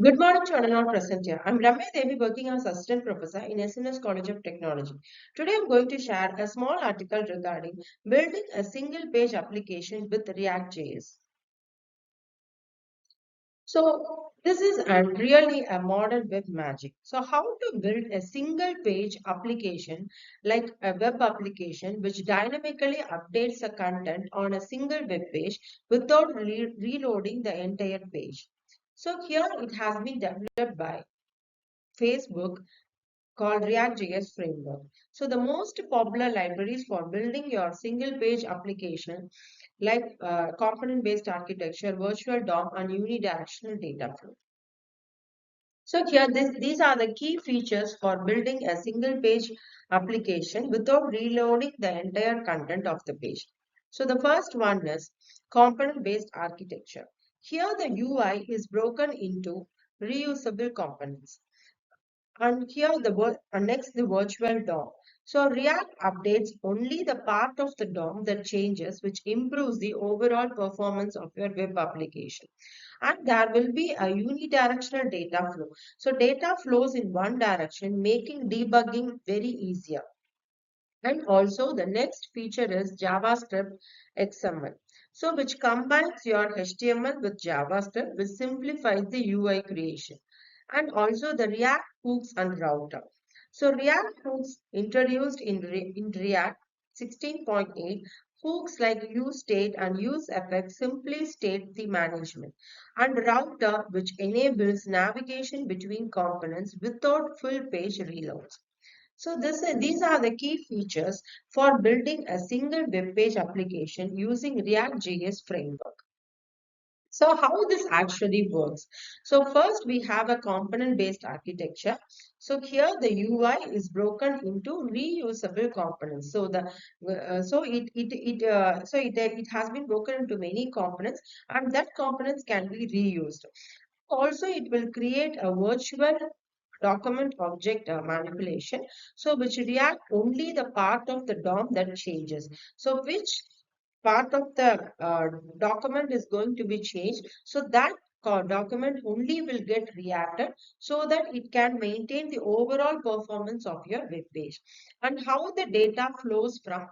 Good morning to all present here. I'm Ramya Devi, working as Assistant Professor in SNS College of Technology. Today I'm going to share a small article regarding building a single page application with React.js. So this is really a modern web magic. So how to build a single page application like a web application which dynamically updates the content on a single web page without reloading the entire page. So here it has been developed by Facebook called React.js framework. So the most popular libraries for building your single page application like component-based architecture, virtual DOM, and unidirectional data flow. So here, these are the key features for building a single page application without reloading the entire content of the page. So the first one is component-based architecture. Here the UI is broken into reusable components. And here next the virtual DOM. So React updates only the part of the DOM that changes, which improves the overall performance of your web application. And there will be a unidirectional data flow. So data flows in one direction, making debugging very easier. And also the next feature is JavaScript XML. So which combines your HTML with JavaScript, which simplifies the UI creation. And also the React hooks and router. So React hooks introduced in React 16.8, hooks like use state and use effect simply state the management. And router, which enables navigation between components without full page reloads. So these are the key features for building a single web page application using React.js framework. So how this actually works? So first we have a component-based architecture. So here the UI is broken into reusable components. So it has been broken into many components, and that components can be reused. Also, it will create a virtual document object manipulation. So which react only the part of the DOM that changes. So which part of the document is going to be changed. So that document only will get reacted so that it can maintain the overall performance of your web page. And how the data flows from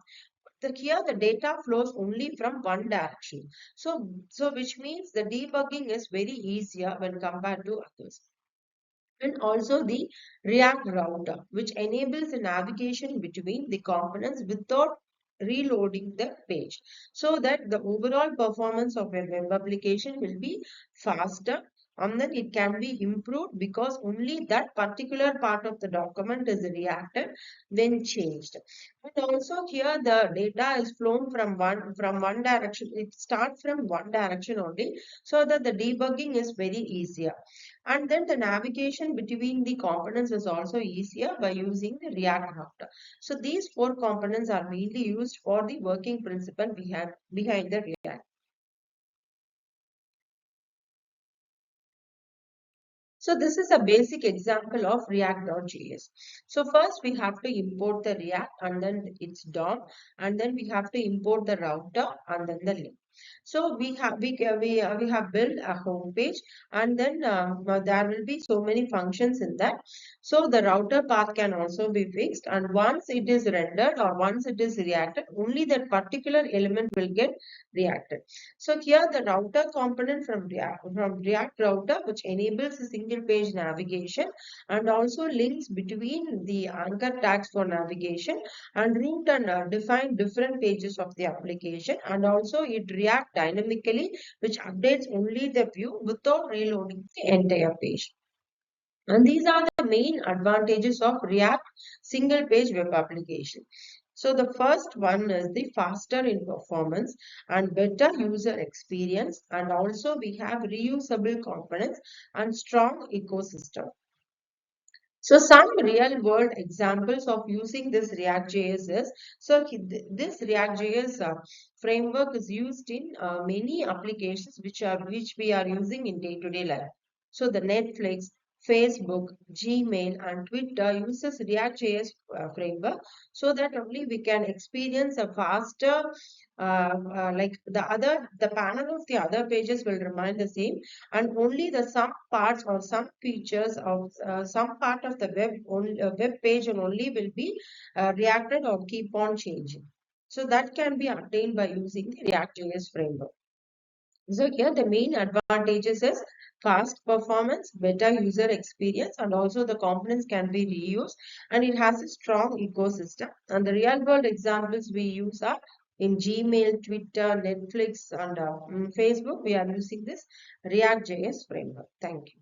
here the data flows only from one direction. So which means the debugging is very easier when compared to others. And also the React router, which enables the navigation between the components without reloading the page, so that the overall performance of a web application will be faster, and then it can be improved because only that particular part of the document is reacted when changed. And also here the data is flown from one direction. It starts from one direction only, so that the debugging is very easier. And then the navigation between the components is also easier by using the React router. So these four components are mainly used for the working principle behind the React. So this is a basic example of React.js. So first we have to import the React and then its DOM, and then we have to import the router and then the link. So we have built a home page, and then there will be so many functions in that. So the router path can also be fixed, and once it is rendered or once it is reacted, only that particular element will get reacted. So here the router component from React router, which enables a single page navigation and also links between the anchor tags for navigation and route and define different pages of the application, and also it react dynamically, which updates only the view without reloading the entire page. And these are the main advantages of React single page web application. So the first one is the faster in performance and better user experience. And also we have reusable components and strong ecosystem. So some real world examples of using this React.js is, this React.js framework is used in many applications which we are using in day-to-day life. So the Netflix, Facebook, Gmail, and Twitter uses React.js framework, so that only we can experience a faster, like the panel of the other pages will remain the same, and only the some parts or some features of some part of the web page only will be reacted or keep on changing. So that can be attained by using the React.js framework. So here the main advantages is fast performance, better user experience, and also the components can be reused, and it has a strong ecosystem. And the real world examples we use are in Gmail, Twitter, Netflix, and Facebook. We are using this React.js framework. Thank you.